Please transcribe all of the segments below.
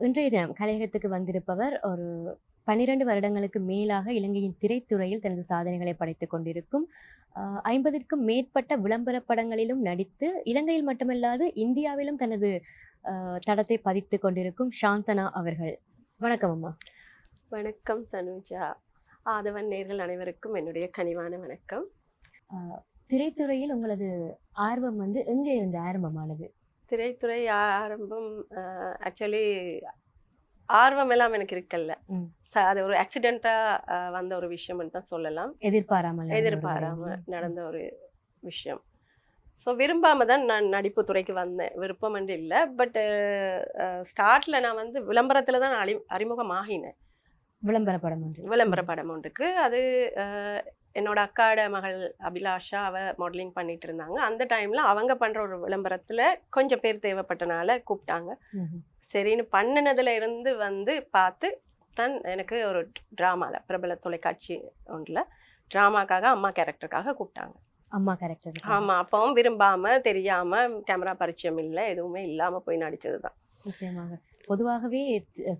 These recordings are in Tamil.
இன்றைய தினம் கலையகத்துக்கு வந்திருப்பவர் ஒரு 12 வருடங்களுக்கு மேலாக இலங்கையின் திரைத்துறையில் தனது சாதனைகளை படைத்துக் கொண்டிருக்கும் 50க்கும் மேற்பட்ட விளம்பர படங்களிலும் நடித்து இலங்கையில் மட்டுமல்லாது இந்தியாவிலும் தனது தடத்தை பதித்துக் கொண்டிருக்கும் சாந்தனா அவர்கள். வணக்கம் அம்மா. வணக்கம் சனுஜா. ஆதவன் நேர்கள் அனைவருக்கும் என்னுடைய கனிவான வணக்கம். திரைத்துறையில் உங்களது ஆர்வம் எங்கே இருந்து ஆரம்பமானது? திரைத்துறை ஆரம்பம் ஆக்சுவலி ஆர்வம் எல்லாம் எனக்கு இருக்கல்ல. அது ஒரு ஆக்சிடென்ட்டா வந்த ஒரு விஷயம்னு தான் சொல்லலாம். எதிர்பாராம நடந்த ஒரு விஷயம். ஸோ விரும்பாம தான் நான் நடிப்பு துறைக்கு வந்தேன். விருப்பம் என்று இல்லை. பட் ஸ்டார்ட்ல நான் விளம்பரத்துல தான் அறிமுகமாகினேன். விளம்பர படம் ஒன்றுக்கு. அது என்னோட அக்காட மகள் அபிலாஷா, அவ மாடலிங் பண்ணிட்டு இருந்தாங்க. அந்த டைம்ல அவங்க பண்ற ஒரு விளம்பரத்துல கொஞ்சம் பேர் தேவைப்பட்டனால கூப்பிட்டாங்க. சரின்னு பண்ணினதுல இருந்து பார்த்து தான் எனக்கு ஒரு டிராமால, பிரபல தொலைக்காட்சி ஒன்றுல டிராமாக்காக அம்மா கேரக்டருக்காக கூப்பிட்டாங்க. அம்மா கேரக்டர்? ஆமா. அப்பவும் விரும்பாம, தெரியாம, கேமரா பரிச்சயம் இல்லை, எதுவுமே இல்லாம போய் நடிச்சதுதான். நிச்சயமாக. பொதுவாகவே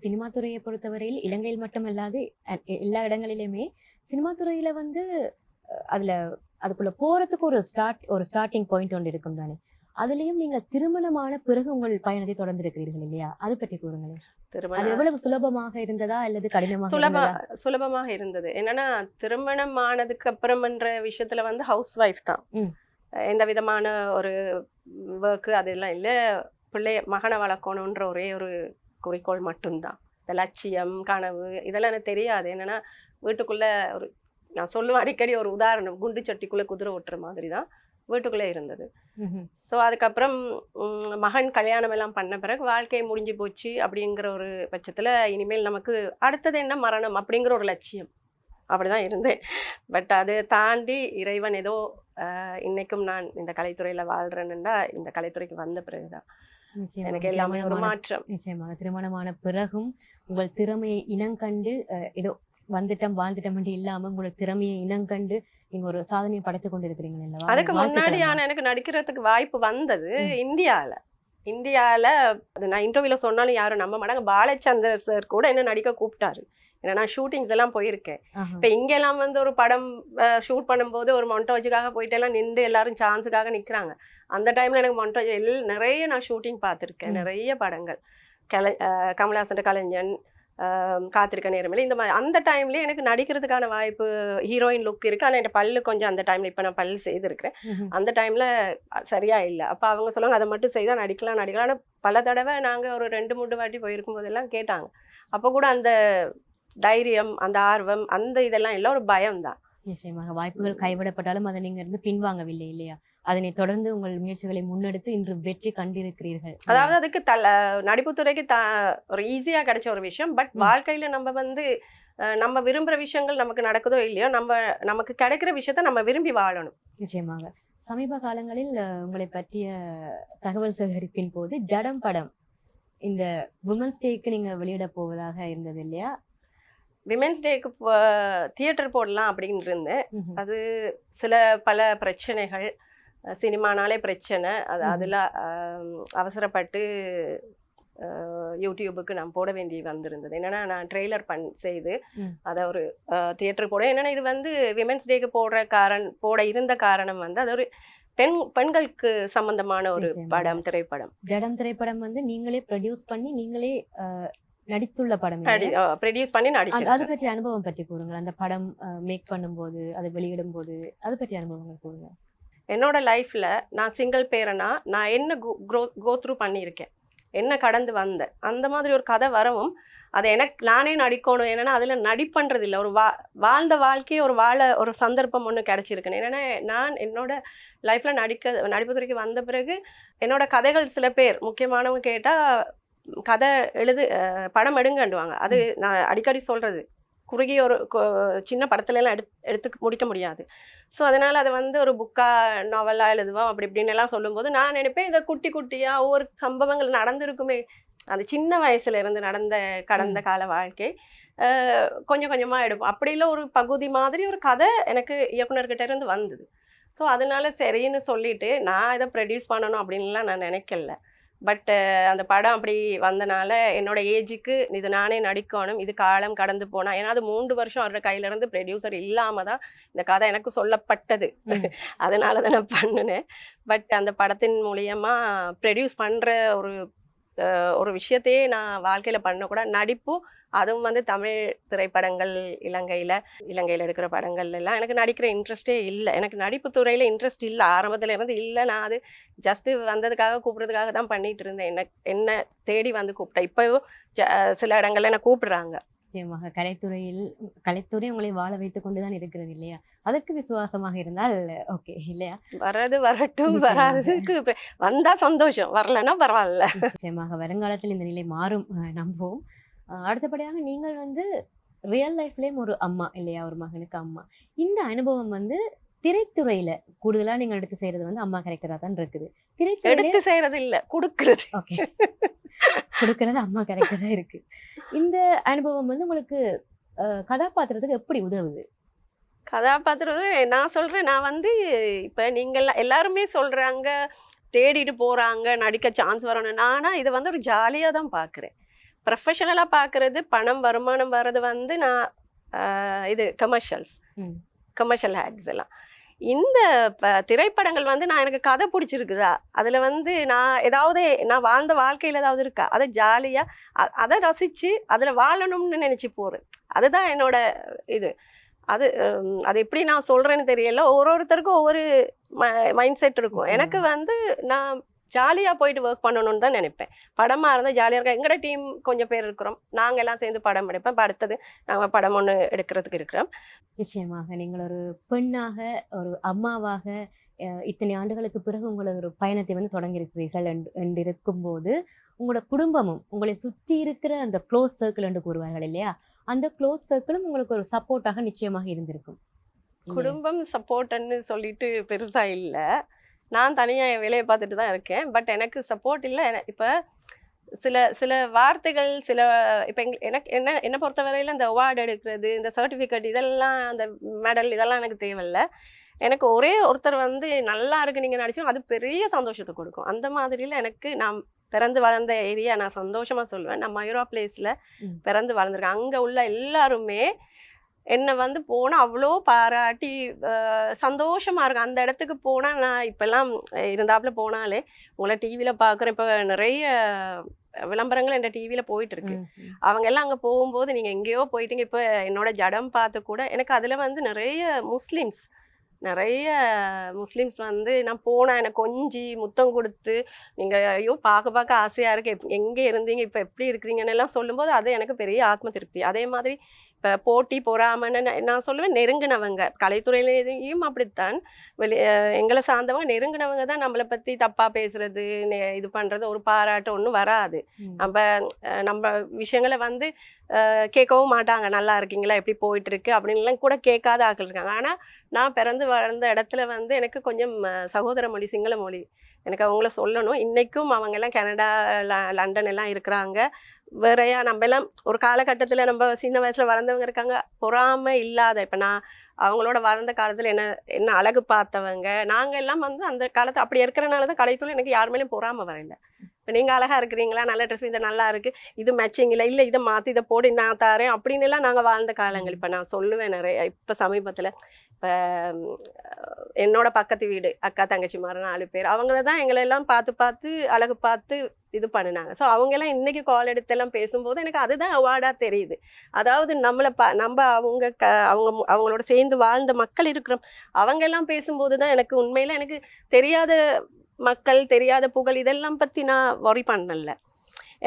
சினிமா துறையை பொறுத்தவரையில் இலங்கையில் மட்டுமல்லாது எல்லா இடங்களிலுமே சினிமா துறையில அதுக்குள்ள போறதுக்கு ஒரு ஸ்டார்டிங் பாயிண்ட் ஒன்று இருக்கும் தானே. அதுலயும் நீங்க திருமணமான பிறகு உங்கள் பயணத்தை தொடர்ந்து இருக்கிறீர்கள் இல்லையா? அது பற்றி கூறுங்களேன். அது எவ்வளவு சுலபமாக இருந்ததா அல்லது கடினமாக? சுலபமாக இருந்தது. என்னன்னா, திருமணம் ஆனதுக்கு அப்புறம்ன்ற விஷயத்துல ஹவுஸ் ஒய்ஃப் தான். எந்த விதமான ஒரு ஒர்க்கு அதெல்லாம் இல்லை. மகனை வளர்க்கணுன்ற ஒரே ஒரு குறிக்கோள் மட்டும்தான். இந்த லட்சியம், கனவு இதெல்லாம் எனக்கு தெரியாது. என்னன்னா, வீட்டுக்குள்ள நான் சொல்லுவேன் அடிக்கடி ஒரு உதாரணம், குண்டு சட்டிக்குள்ள குதிரை ஓட்டுற மாதிரி தான் வீட்டுக்குள்ளே இருந்தது. ஸோ அதுக்கப்புறம் மகன் கல்யாணம் எல்லாம் பண்ண பிறகு வாழ்க்கை முடிஞ்சு போச்சு அப்படிங்கிற ஒரு பட்சத்தில் இனிமேல் நமக்கு அடுத்தது என்ன, மரணம் அப்படிங்கிற ஒரு லட்சியம் அப்படிதான் இருந்தேன். பட் அதை தாண்டி இறைவன் ஏதோ இன்னைக்கும் நான் இந்த கலைத்துறையில் வாழ்றேன்னுடா இந்த கலைத்துறைக்கு வந்த பிறகுதான் எனக்கு எல்லாமே ஒரு மாற்றம். நிச்சயமாக திருமணமான பிறகும் உங்கள் திறமையை இனங்கண்டு ஏதோ வாழ்ந்துட்டோம் இல்லாம உங்களோட திறமையை இனங்கண்டு நீங்க ஒரு சாதனையை படைத்துக் கொண்டிருக்கிறீங்க. அதுக்கு முன்னாடியான எனக்கு நடிக்கிறதுக்கு வாய்ப்பு வந்தது இந்தியால அது நான் இன்டர்வியூல சொன்னாலும் யாரும் நம்ப மாட்டாங்க. பாலச்சந்தர் சார் கூட என்ன நடிக்க கூப்பிட்டாரு. ஏன்னா நான் ஷூட்டிங்ஸ் எல்லாம் போயிருக்கேன். இப்போ இங்கெல்லாம் ஒரு படம் ஷூட் பண்ணும்போது ஒரு மொண்டோஜுக்காக போயிட்டு எல்லாம் நின்று எல்லாரும் சான்ஸுக்காக நிற்கிறாங்க. அந்த டைம்ல எனக்கு மொண்டோஜ் நிறைய நான் ஷூட்டிங் பார்த்துருக்கேன். நிறைய படங்கள், கமலஹாசன் கலைஞன், காத்திருக்க நேரமில்லை, இந்த மாதிரி அந்த டைம்லேயே எனக்கு நடிக்கிறதுக்கான வாய்ப்பு, ஹீரோயின் லுக் இருக்குது. ஆனால் என் பல்லு கொஞ்சம் அந்த டைமில், இப்போ நான் பல்லு செய்திருக்கிறேன், அந்த டைமில் சரியா இல்லை. அப்போ அவங்க சொல்லுவாங்க அதை மட்டும் செய்தால் நடிக்கலாம். ஆனால் பல தடவை நாங்கள் ஒரு 2-3 வாட்டி போயிருக்கும் போதெல்லாம் கேட்டாங்க. அப்போ கூட அந்த தைரியம், அந்த ஆர்வம், அந்த இதெல்லாம் இல்லை, ஒரு பயம்தான். நிச்சயமாக வாய்ப்புகள் கைவிடப்பட்டாலும் அதை நீங்க இருந்து பின்வாங்கவில்லை இல்லையா? அதனை தொடர்ந்து உங்கள் முயற்சிகளை முன்னெடுத்து இன்று வெற்றி கண்டிருக்கிறீர்கள். அதாவது அதுக்கு நடிப்புத்துறைக்கு ஒரு ஈஸியா கிடைச்ச ஒரு விஷயம். பட் வாழ்க்கையில நம்ம விரும்புற விஷயங்கள் நமக்கு நடக்குதோ இல்லையோ, நமக்கு கிடைக்கிற விஷயத்த நம்ம விரும்பி வாழணும். நிச்சயமாக. சமீப காலங்களில் உங்களை பற்றிய தகவல் சேகரிப்பின் போது ஜடம் படம் இந்த விமன்ஸ் டேக்கு நீங்க வெளியிட போவதாக இருந்தது இல்லையா? விமென்ஸ் டேக்கு தியேட்டர் போடலாம் அப்படின்னு இருந்தேன். அது பல பிரச்சனைகள், சினிமானாலே பிரச்சனை, அதில் அவசரப்பட்டு யூடியூபுக்கு நான் போட வேண்டி வந்திருந்தது. என்னன்னா, நான் ட்ரெய்லர் செய்து அதை ஒரு தியேட்டர் போட, என்னன்னா இது விமென்ஸ் டேக்கு போட இருந்த காரணம் அது ஒரு பெண்களுக்கு சம்பந்தமான ஒரு திரைப்படம். ஜடம் திரைப்படம் நீங்களே ப்ரொடியூஸ் பண்ணி நீங்களே நடித்துள்ள படம், ப்ரொடியூஸ் பண்ணி நடிச்சேன். அது பற்றி அனுபவம் பற்றி கூறுங்க. அந்த படம் மேக் பண்ணும்போது, அதை வெளியிடும் போது அது பற்றி அனுபவங்கள் கூறுங்க. என்னோட லைஃப்ல நான் சிங்கிள் பேரனா நான் என்ன கோ த்ரூ பண்ணியிருக்கேன், என்ன கடந்து வந்தேன், அந்த மாதிரி ஒரு கதை வரவும் அதை நானே நடிக்கணும். என்னன்னா அதுல நடிப்பண்றது இல்லை, ஒரு வாழ்ந்த வாழ்க்கையை ஒரு சந்தர்ப்பம் ஒன்று கிடைச்சிருக்கேன். என்னன்னா நான் என்னோட லைஃப்ல நடிப்புத்துறைக்கு வந்த பிறகு என்னோட கதைகள் சில பேர் முக்கியமானவங்க கேட்டா கதை படம் எடுங்கண்டுவாங்க. அது நான் அடிக்கடி சொல்றது, குறுகிய ஒரு சின்ன படத்துலலாம் எடுத்து முடிக்க முடியாது. ஸோ அதனால் அதை ஒரு புக்கா நாவலாக எழுதுவோம் அப்படி இப்படின்னு எல்லாம் சொல்லும்போது நான் நினைப்பேன், இந்த குட்டி குட்டியாக ஒவ்வொரு சம்பவங்கள் நடந்திருக்குமே, அந்த சின்ன வயசுல இருந்து கடந்த கால வாழ்க்கை கொஞ்சம் கொஞ்சமாக எடுப்போம். அப்படி இல்லை, ஒரு பகுதி மாதிரி ஒரு கதை எனக்கு இயக்குனர்கிட்ட இருந்து வந்தது. ஸோ அதனால சரின்னு சொல்லிட்டு நான் இதை ப்ரொடியூஸ் பண்ணணும் அப்படின்லாம் நான் நினைக்கல. பட் அந்த படம் அப்படி வந்தனால என்னோட ஏஜுக்கு இது நானே நடிக்கணும், இது காலம் கடந்து போனா, ஏன்னா அது 3 வருஷம் அவரோட கையில இருந்து ப்ரொடியூசர் இல்லாம தான் இந்த கதை எனக்கு சொல்லப்பட்டது. அதனால தான் நான் பண்ணினேன். பட் அந்த படத்தின் மூலியமா ப்ரொடியூஸ் பண்ற ஒரு விஷயத்தையே நான் வாழ்க்கையில பண்ணக்கூட நடிப்பும், அதுவும் வந்து தமிழ் திரைப்படங்கள், இலங்கையில் எடுக்கிற படங்கள் எல்லாம் எனக்கு நடிக்கிற இன்ட்ரெஸ்டே இல்லை. எனக்கு நடிப்பு துறையில் இன்ட்ரெஸ்ட் இல்லை, ஆரம்பத்தில் இருந்து இல்லை. நான் அது ஜஸ்ட்டு வந்ததுக்காக கூப்பிட்றதுக்காக தான் பண்ணிட்டு இருந்தேன். என்ன தேடி வந்து கூப்பிட்டேன். இப்போவும் சில இடங்கள்ல என்ன கூப்பிடுறாங்க. நிச்சயமாக கலைத்துறை உங்களை வாழ வைத்துக் கொண்டுதான் இருக்கிறது இல்லையா? அதற்கு விசுவாசமாக இருந்தால் ஓகே இல்லையா? வர்றது வரட்டும், வராதுக்கு வந்தா சந்தோஷம், வரலன்னா பரவாயில்ல. நிச்சயமாக வருங்காலத்தில் இந்த நிலை மாறும், நம்புவோம். அடுத்தபடியாக நீங்கள் வந்து ரியல் லைஃப்லேயும் ஒரு அம்மா இல்லையா? ஒரு மகனுக்கு அம்மா. இந்த அனுபவம் வந்து திரைத்துறையில கூடுதலா நீங்க எடுத்து செய்யறது வந்து அம்மா கேரக்டரா தான் இருக்குது. எடுத்து செய்யறது இல்ல, கொடுக்கறது. ஓகே, கொடுக்கறது அம்மா கேரக்டரா இருக்கு. இந்த அனுபவம் வந்து உங்களுக்கு கதாபாத்திரத்துக்கு எப்படி உதவுது? கதாபாத்திரம் நான் சொல்றேன், நான் வந்து இப்ப நீங்க எல்லாருமே சொல்றாங்க தேடிட்டு போறாங்க நடிக்க சான்ஸ் வரணும். நானா இதை வந்து ஒரு ஜாலியா தான் பாக்குறேன். ப்ரொஃபஷனலா பாக்குறது, பணம் வருமானம் வர்றது வந்து நான் இது கமர்ஷியல் ஆட்ஸ் எல்லாம். இந்த திரைப்படங்கள் வந்து எனக்கு கதை பிடிச்சிருக்குதா, அதில் வந்து நான் வாழ்ந்த வாழ்க்கையில் ஏதாவது இருக்கா, அதை ஜாலியாக அதை ரசித்து அதில் வாழணும்னு நினச்சி போகிறேன். அதுதான் என்னோட இது. அது எப்படி நான் சொல்கிறேன்னு தெரியல, ஒவ்வொருத்தருக்கும் ஒவ்வொரு மைண்ட் செட் இருக்கும். எனக்கு வந்து நான் ஜாலியாக போயிட்டு ஒர்க் பண்ணணும்னு தான் நினைப்பேன். படமாக இருந்தால் ஜாலியாக இருக்கா. எங்களோட டீம் கொஞ்சம் பேர் இருக்கிறோம், நாங்கள் எல்லாம் சேர்ந்து படம் எடுப்பேன். இப்போ அடுத்தது நாங்கள் படம் ஒன்று எடுக்கிறதுக்கு இருக்கிறோம். நிச்சயமாக நீங்கள் ஒரு பெண்ணாக, ஒரு அம்மாவாக இத்தனை ஆண்டுகளுக்கு பிறகு உங்களோட ஒரு பயணத்தை வந்து தொடங்கியிருக்கிறீர்கள் என்று இருக்கும்போது, உங்களோட குடும்பமும் உங்களை சுற்றி இருக்கிற அந்த க்ளோஸ் சர்க்கிள் என்று கூறுவார்கள் இல்லையா? அந்த க்ளோஸ் சர்க்கிளும் உங்களுக்கு ஒரு சப்போர்ட்டாக நிச்சயமாக இருந்திருக்கும். குடும்பம் சப்போர்ட்ன்னு சொல்லிட்டு பெருசாக இல்லை, நான் தனியாக என் வேலையை பார்த்துட்டு தான் இருக்கேன். பட் எனக்கு சப்போர்ட் இல்லை. இப்போ சில வார்த்தைகள், இப்போ எனக்கு என்னை பொறுத்தவரையில் இந்த அவார்டு எடுக்கிறது, இந்த சர்டிஃபிகேட், இதெல்லாம் அந்த மெடல், இதெல்லாம் எனக்கு தேவையில்லை. எனக்கு ஒரே ஒருத்தர் வந்து நல்லா இருக்கு நீங்கள் நடிச்சோம், அது பெரிய சந்தோஷத்தை கொடுக்கும். அந்த மாதிரியில் எனக்கு நான் பிறந்து வளர்ந்த ஏரியா நான் சந்தோஷமாக சொல்லுவேன். நான் மயூரா பிளேஸில் பிறந்து வளர்ந்துருக்கேன். அங்கே உள்ள எல்லாருமே என்னை வந்து போனால் அவ்வளோ பாராட்டி சந்தோஷமாக இருக்கும். அந்த இடத்துக்கு போனால் நான் இப்போல்லாம் இருந்தாப்புல போனாலே உங்களை டிவியில் பார்க்குறேன். இப்போ நிறைய விளம்பரங்கள் என் டிவியில் போயிட்டு இருக்கு. அவங்க எல்லாம் அங்கே போகும்போது நீங்கள் எங்கேயோ போயிட்டீங்க. இப்போ என்னோட ஜடம் பார்த்து கூட எனக்கு அதில் வந்து நிறைய முஸ்லீம்ஸ் வந்து நான் போனால் எனக்கு கொஞ்சி முத்தம் கொடுத்து, நீங்கள் ஐயோ பார்க்க ஆசையாக இருக்குது, எங்கே இருந்தீங்க இப்போ எப்படி இருக்கிறீங்கன்னு எல்லாம் சொல்லும்போது அது எனக்கு பெரிய ஆத்ம திருப்தி. அதே மாதிரி இப்போ போட்டி பொறாமன்னு நான் சொல்லுவேன், நெருங்கினவங்க கலைத்துறையிலையும் அப்படித்தான், எங்களை சார்ந்தவங்க நெருங்கினவங்க தான் நம்மளை பற்றி தப்பாக பேசுறது, இது பண்ணுறது, ஒரு பாராட்டு ஒன்றும் வராது. நம்ம விஷயங்களை வந்து கேட்கவும் மாட்டாங்க. நல்லா இருக்கீங்களா, எப்படி போயிட்டுருக்கு அப்படின்லாம் கூட கேட்காத ஆட்கள் இருக்காங்க. ஆனால் நான் பிறந்து வளர்ந்த இடத்துல வந்து எனக்கு கொஞ்சம் சகோதர மொழி, சிங்கள மொழி, எனக்கு அவங்கள சொல்லணும். இன்றைக்கும் அவங்கெல்லாம் கனடா, லண்டன் எல்லாம் இருக்கிறாங்க. வேறையா நம்ம எல்லாம் ஒரு காலகட்டத்தில் நம்ம சின்ன வயசில் வளர்ந்தவங்க இருக்காங்க, பொறாமை இல்லாத. இப்போ நான் அவங்களோட வளர்ந்த காலத்தில் என்ன அழகு பார்த்தவங்க நாங்கள் எல்லாம் வந்து அந்த காலத்தில் அப்படி இருக்கிறனால தான் கலைத்துறை எனக்கு யார் மேலேயும் பொறாமை வரல. இப்போ நீங்கள் அழகாக இருக்கிறீங்களா, நல்ல ட்ரெஸ், இது நல்லா இருக்குது, இது மேட்சிங் இல்லை இதை மாற்றி இதை போட்டு நான் தாரேன் அப்படின்னு எல்லாம் நாங்கள் வாழ்ந்த காலங்கள். இப்போ நான் சொல்லுவேன் நிறைய. இப்போ சமீபத்தில் இப்போ என்னோட பக்கத்து வீடு அக்கா தங்கச்சி மாதிரி 4 பேர், அவங்கள தான் எங்களெல்லாம் பார்த்து அழகு பார்த்து இது பண்ணினாங்க. ஸோ அவங்கெல்லாம் இன்றைக்கி கால் எடுத்தெல்லாம் பேசும்போது எனக்கு அதுதான் அவார்டாக தெரியுது. அதாவது நம்ம அவங்களோட சேர்ந்து வாழ்ந்த மக்கள் இருக்கிறோம், அவங்கெல்லாம் பேசும்போது தான் எனக்கு உண்மையில் எனக்கு தெரியாத மக்கள், தெரியாத புகழ், இதெல்லாம் பற்றி நான் வொரி பண்ணல.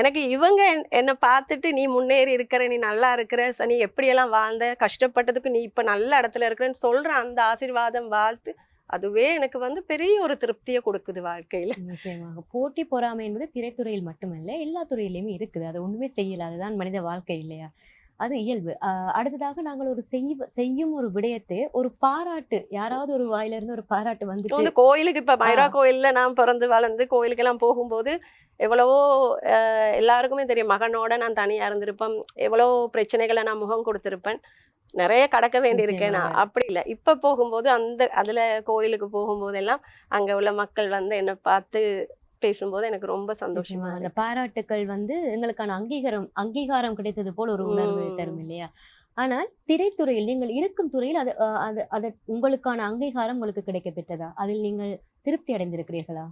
எனக்கு இவங்க என்னை பார்த்துட்டு நீ முன்னேறி இருக்கிற, நீ நல்லா இருக்கிற, நீ எப்படியெல்லாம் வாழ்ந்த, கஷ்டப்பட்டதுக்கு நீ இப்போ நல்ல இடத்துல இருக்கிறேன்னு சொல்கிற அந்த ஆசீர்வாதம், வாழ்த்து, அதுவே எனக்கு வந்து பெரிய ஒரு திருப்தியை கொடுக்குது வாழ்க்கையில். நிச்சயமாக போட்டி பொறாமை என்பது திரைத்துறையில் மட்டுமல்ல, எல்லா துறையிலையுமே இருக்குது. அது ஒன்றுமே செய்யல, அதுதான் மனித வாழ்க்கை இல்லையா? அது இயல்பு. அடுத்ததாக நாங்கள் ஒரு செய்யும் ஒரு விடயத்தை, ஒரு பாராட்டு, யாராவது ஒரு வாயிலிருந்து ஒரு பாராட்டு வந்து கோயிலுக்கு, இப்போ மயூரா கோயிலில் நான் பிறந்து வளர்ந்து கோயிலுக்கெல்லாம் போகும்போது எவ்வளவோ எல்லாருக்குமே தெரியும், மகனோட நான் தனியாக இருந்திருப்பேன், எவ்வளோ பிரச்சனைகளை நான் முகம் கொடுத்துருப்பேன், நிறைய கடக்க வேண்டியிருக்கேன். நான் அப்படி இல்லை. இப்போ போகும்போது அதில் கோயிலுக்கு போகும்போதெல்லாம் அங்கே உள்ள மக்கள் வந்து என்னை பார்த்து பேசும்போது எனக்கு ரொம்ப சந்தோஷமா அந்த இருக்கு. பாராட்டுக்கள் வந்து எங்களுக்கான அங்கீகாரம் கிடைத்தது போல ஒரு உணர்வு தரும் இல்லையா? ஆனால் திரைத்துறையில் நீங்கள் இருக்கும் துறையில் அது உங்களுக்கான அங்கீகாரம் உங்களுக்கு கிடைக்கப் பெற்றதா? அதில் நீங்கள் திருப்தி அடைந்திருக்கிறீர்களா?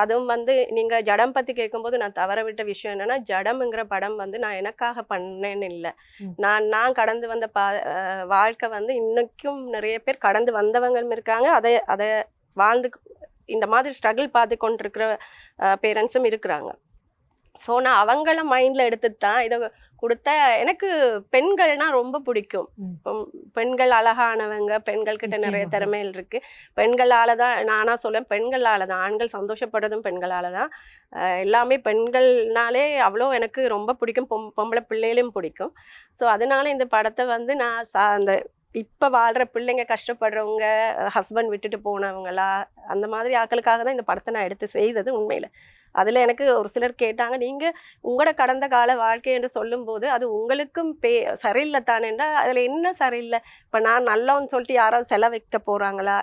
அதுவும் வந்து நீங்க ஜடம் பத்தி கேட்கும்போது நான் தவற விட்ட விஷயம் என்னன்னா, ஜடம்ங்கிற படம் வந்து நான் எனக்காக பண்ணேன்னு இல்ல. ம். நான் கடந்து வந்த வாழ்க்கை வந்து இன்னைக்கும் நிறைய பேர் கடந்து வந்தவங்களும் இருக்காங்க. அத அத வாழ்ந்து இந்த மாதிரி ஸ்ட்ரகிள் பார்த்து கொண்டிருக்கிற பேரண்ட்ஸும் இருக்கிறாங்க. ஸோ நான் அவங்கள மைண்டில் எடுத்துட்டு தான் இதை கொடுத்த. எனக்கு பெண்கள்னா ரொம்ப பிடிக்கும். பெண்கள் அழகானவங்க, பெண்கள்கிட்ட நிறைய திறமைகள் இருக்கு. பெண்களால தான் நானா சொல்லேன், பெண்களால தான். ஆண்கள் சந்தோஷப்படுறதும் பெண்களால தான். எல்லாமே பெண்கள்னாலே அவ்வளோ எனக்கு ரொம்ப பிடிக்கும். பொம்பளை பிள்ளைகளையும் பிடிக்கும். ஸோ அதனால இந்த படத்தை வந்து நான் அந்த இப்போ வாழ்கிற பிள்ளைங்க, கஷ்டப்படுறவங்க, ஹஸ்பண்ட் விட்டுட்டு போனவங்களா, அந்த மாதிரி ஆட்களுக்காக தான் இந்த படத்தை நான் எடுத்து செய்தது உண்மையில். அதில் எனக்கு ஒரு சிலர் கேட்டாங்க, நீங்கள் உங்களோட கடந்த கால வாழ்க்கை என்று சொல்லும்போது அது உங்களுக்கும் சரியில்லை தானேன்றா, அதில் என்ன சரியில்லை? இப்போ நான் நல்லவன்னு சொல்லிட்டு யாராவது செலவு வைக்க போகிறாங்களா?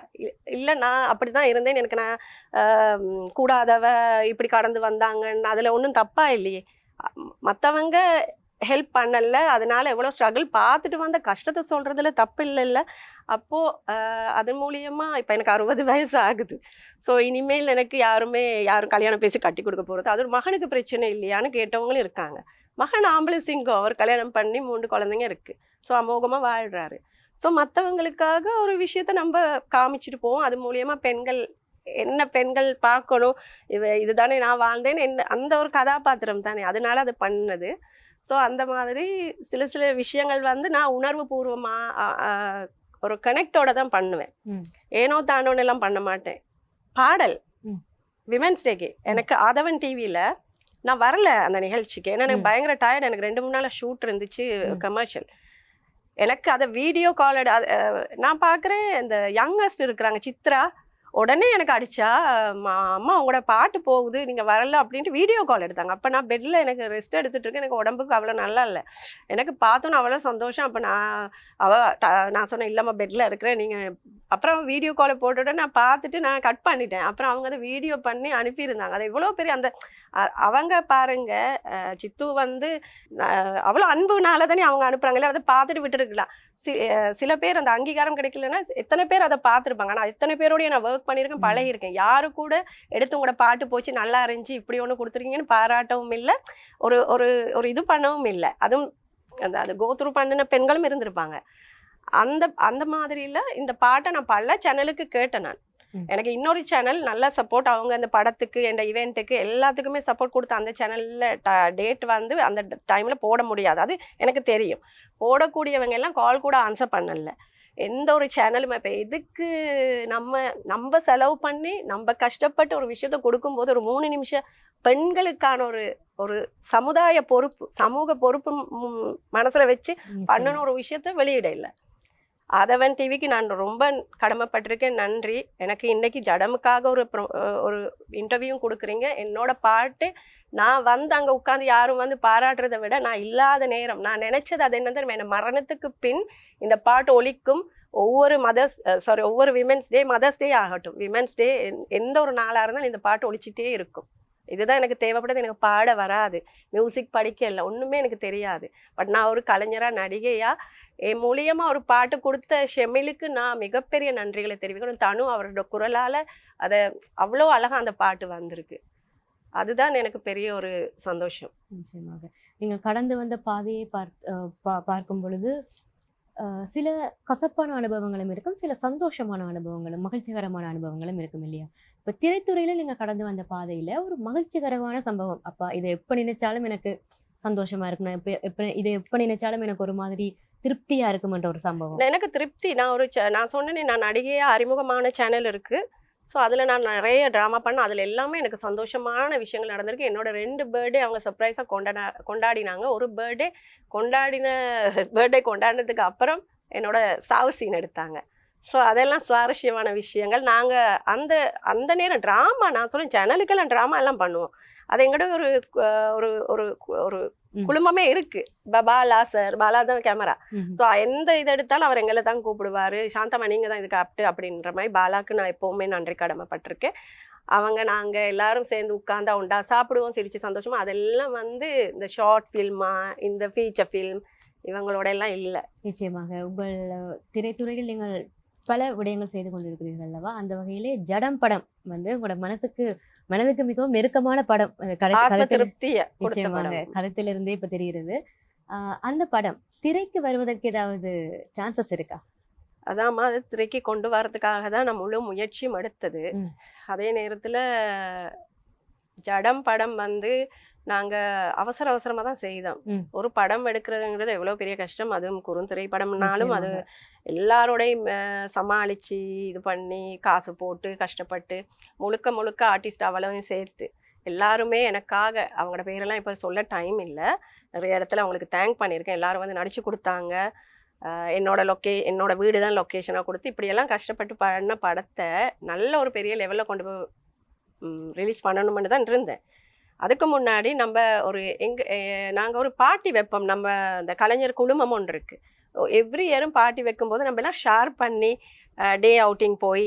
இல்லை, நான் அப்படி தான் இருந்தேன், எனக்கு நான் கூடாதவ இப்படி கடந்து வந்தாங்கன்னு அதில் ஒன்றும் தப்பாக இல்லையே. மற்றவங்க ஹெல்ப் பண்ணல, அதனால எவ்வளோ ஸ்ட்ரகிள் பார்த்துட்டு வந்த கஷ்டத்தை சொல்கிறதுல தப்பு இல்லைல்ல. அப்போது அது மூலியமாக இப்போ எனக்கு 60 வயசு ஆகுது. ஸோ இனிமேல் எனக்கு யாரும் கல்யாணம் பேசி கட்டி கொடுக்க போகிறது, அது ஒரு மகனுக்கு பிரச்சனை இல்லையான்னு கேட்டவங்களும் இருக்காங்க. மகன் ஆம்பளை சிங்கம், அவர் கல்யாணம் பண்ணி 3 குழந்தைங்க இருக்குது. ஸோ அமோகமாக வாழ்கிறாரு. ஸோ மற்றவங்களுக்காக ஒரு விஷயத்த நம்ம காமிச்சிட்டு போவோம். அது மூலியமாக பெண்கள் பார்க்கணும், இதுதானே நான் வாழ்ந்தேன்னு அந்த ஒரு கதாபாத்திரம் தானே, அதனால அது பண்ணது. ஸோ அந்த மாதிரி சில விஷயங்கள் வந்து நான் உணர்வு பூர்வமாக ஒரு கனெக்டோட தான் பண்ணுவேன். ஏனோ தானோன்னு எல்லாம் பண்ண மாட்டேன். பாடல் விமென்ஸ் டேக்கு எனக்கு ஆதவன் டிவியில் நான் வரல அந்த நிகழ்ச்சிக்கு. ஏன்னா எனக்கு பயங்கர டயர்ட். எனக்கு 2-3 நாள் ஷூட் இருந்துச்சு, கமர்ஷியல். எனக்கு அதை வீடியோ கால் நான் பார்க்குறேன். இந்த யங்கஸ்ட் இருக்கிறாங்க, சித்ரா, உடனே எனக்கு அடிச்சா, அம்மா உங்களோட பாட்டு போகுது, நீங்கள் வரல அப்படின்ட்டு வீடியோ கால் எடுத்தாங்க. அப்போ நான் பெட்டில் எனக்கு ரெஸ்ட் எடுத்துகிட்டு இருக்கேன். எனக்கு உடம்புக்கு அவ்வளோ நல்லா இல்லை. எனக்கு பார்த்தோன்னு அவ்வளோ சந்தோஷம். அப்போ நான் சொன்னேன், இல்லைம்மா பெட்டில் இருக்கிறேன், நீங்கள் அப்புறம் வீடியோ காலை போட்டுவிட்டு நான் பார்த்துட்டு நான் கட் பண்ணிட்டேன். அப்புறம் அவங்க அதை வீடியோ பண்ணி அனுப்பியிருந்தாங்க. அது எவ்வளோ பெரிய அந்த அவங்க பாருங்க, சித்து வந்து அவ்வளோ அன்புனால தானே அவங்க அனுப்புகிறாங்க. இல்லை அதை பார்த்துட்டு விட்டுருக்கலாம். சில பேர் அந்த அங்கீகாரம் கிடைக்கலன்னா எத்தனை பேர் அதை பார்த்துருப்பாங்க. ஆனால் எத்தனை பேரோடய நான் ஒர்க் பண்ணியிருக்கேன், பழகிருக்கேன். யாரு கூட எடுத்து உங்களோட பாட்டு போச்சு நல்லா இருந்துச்சு, இப்படி ஒன்று கொடுத்துருக்கீங்கன்னு பாராட்டவும் இல்லை, ஒரு ஒரு ஒரு இது பண்ணவும் இல்லை. அதுவும் அது கோத்ரூ பண்ணின பெண்களும் இருந்திருப்பாங்க. அந்த மாதிரியில் இந்த பாட்டை நான் பல சேனலுக்கு கேட்டேன். நான் எனக்கு இன்னொரு சேனல் நல்ல சப்போர்ட், அவங்க அந்த படத்துக்கு, என் ஈவெண்ட்டுக்கு எல்லாத்துக்குமே சப்போர்ட் கொடுத்து அந்த சேனலில் டேட் வந்து அந்த டைமில் போட முடியாது, அது எனக்கு தெரியும். போடக்கூடியவங்க எல்லாம் கால் கூட ஆன்சர் பண்ணல. எந்த ஒரு சேனலும் இப்போ எதுக்கு நம்ம செலவு பண்ணி நம்ம கஷ்டப்பட்டு ஒரு விஷயத்த கொடுக்கும்போது ஒரு 3 நிமிஷம் பெண்களுக்கான ஒரு சமுதாய பொறுப்பு, சமூக பொறுப்பு மனசில் வச்சு பண்ணணும் ஒரு விஷயத்த வெளியிட இல்லை. ஆதவன் டிவிக்கு நான் ரொம்ப கடமைப்பட்டிருக்கேன். நன்றி. எனக்கு இன்னைக்கு ஜடமுக்காக ஒரு இன்டர்வியூவும் கொடுக்குறீங்க. என்னோட பாட்டு நான் வந்து அங்கே உட்காந்து யாரும் வந்து பாராட்டுறதை விட, நான் இல்லாத நேரம் நான் நினைச்சது அது என்ன தெரியுமா, என் மரணத்துக்கு பின் இந்த பாட்டு ஒலிக்கும். ஒவ்வொரு விமென்ஸ் டே, மதர்ஸ் டே ஆகட்டும், விமென்ஸ் டே, எந்த ஒரு நாளாக இருந்தாலும் இந்த பாட்டு ஒலிச்சிட்டே இருக்கும். இதுதான் எனக்கு தேவைப்படுது. எனக்கு பாட வராது, மியூசிக் படிக்க இல்லை, ஒன்றுமே எனக்கு தெரியாது. பட் நான் ஒரு கலைஞராக, நடிகையாக என் மூலியமாக ஒரு பாட்டு கொடுத்த ஷெமிலுக்கு நான் மிகப்பெரிய நன்றிகளை தெரிவிக்கணும். தனு அவரோட குரலால் அதை அவ்வளோ அழகாக அந்த பாட்டு வந்திருக்கு. அதுதான் எனக்கு பெரிய ஒரு சந்தோஷம். நிச்சயமாக நீங்கள் கடந்து வந்த பாதையை பார்க்கும் பொழுது சில கசப்பான அனுபவங்களும் இருக்கும், சில சந்தோஷமான அனுபவங்களும், மகிழ்ச்சிகரமான அனுபவங்களும் இருக்கும் இல்லையா? இப்போ திரைத்துறையில் நீங்கள் கடந்து வந்த பாதையில் ஒரு மகிழ்ச்சிகரமான சம்பவம், அப்பா இதை எப்போ நினைச்சாலும் எனக்கு சந்தோஷமா இருக்கும், இதை எப்போ நினைச்சாலும் எனக்கு ஒரு மாதிரி திருப்தியா இருக்கும்ன்ற ஒரு சம்பவம். எனக்கு திருப்தி, நான் சொன்னேனே, நான் நடிகையாக அறிமுகமான சேனல் இருக்குது. ஸோ அதில் நான் நிறைய ட்ராமா பண்ணேன். அதில் எல்லாமே எனக்கு சந்தோஷமான விஷயங்கள் நடந்திருக்கு. என்னோட 2 பர்த்டே அவங்க சர்ப்ரைஸாக கொண்டாடினாங்க. ஒரு பர்த்டே கொண்டாடினதுக்கு அப்புறம் என்னோட சாவு சீன் எடுத்தாங்க. ஸோ அதெல்லாம் சுவாரஸ்யமான விஷயங்கள். நாங்கள் அந்த நேரம் ட்ராமா, நான் சொல்லேன் சேனலுக்கெல்லாம் ட்ராமா எல்லாம் பண்ணுவோம். அது எங்கள்கிட்ட ஒரு ஒரு ஒரு குழுமமே இருக்கு. பாலா தான் கேமரா. ஸோ எந்த இது எடுத்தாலும் அவர் எங்களை தான் கூப்பிடுவார். சாந்தமா நீங்கள் தான் இதுக்கு ஆப்ட்டு அப்படின்ற மாதிரி பாலாக்கு நான் எப்போவுமே நன்றி கடமைப்பட்டிருக்கேன். அவங்க நாங்கள் எல்லாரும் சேர்ந்து உட்கார்ந்தா உண்டா சாப்பிடுவோம் சிரிச்சு சந்தோஷமா. அதெல்லாம் வந்து இந்த ஷார்ட் ஃபில்மா இந்த ஃபீச்சர் ஃபில்ம் இவங்களோட எல்லாம் இல்லை. நிச்சயமாக உங்கள் திரைத்துறையில் நீங்கள் பல விடயங்கள் செய்து கொண்டிருக்கிறீர்கள் அல்லவா? அந்த வகையிலே ஜடம் படம் வந்து உங்களோட மனதுக்கு மிகவும் நெருக்கமான படம். ஆத்ம திருப்திய கொடுத்த நிச்சயமாக படம். கருத்திலிருந்தே இப்ப தெரிகிறது. அந்த படம் திரைக்கு வருவதற்கு ஏதாவது சான்சஸ் இருக்கா? அதாம்மா, அது திரைக்கு கொண்டு வரதுக்காக தான் நான் முழு முயற்சியும் எடுத்தது. ம். அதே நேரத்துல ஜடம் படம் வந்து நாங்க அவசர அவசரமா தான் செய்தோம். ம். ஒரு படம் எடுக்கிறதுங்கிறது எவ்வளவு பெரிய கஷ்டம். அதுவும் குறுந்திரை படம்னாலும் அது நிச்சயமாக. எல்லாரோடையும் சமாளிச்சு இது பண்ணி காசு போட்டு கஷ்டப்பட்டு முழுக்க முழுக்க ஆர்டிஸ்ட் அவ்வளவையும் சேர்த்து எல்லாருமே எனக்காக அவங்களோட பேரெல்லாம் இப்போ சொல்ல டைம் இல்லை. நிறைய இடத்துல அவங்களுக்கு தேங்க் பண்ணியிருக்கேன். எல்லாரும் வந்து நடிச்சு கொடுத்தாங்க. என்னோட வீடு தான் லொக்கேஷனாக கொடுத்து இப்படியெல்லாம் கஷ்டப்பட்டு பண்ண படத்தை நல்ல ஒரு பெரிய லெவலில் கொண்டு போய் ரிலீஸ் பண்ணணும்னு தான் இருந்தேன். அதுக்கு முன்னாடி நம்ம நாங்கள் ஒரு பார்ட்டி வைப்போம். நம்ம இந்த கலைஞர் குழுமம் ஒன்று இருக்குது. எவ்ரி இயரும் பார்ட்டி வைக்கும்போது நம்ம எல்லாம் ஷேர் பண்ணி டே அவுட்டிங் போய்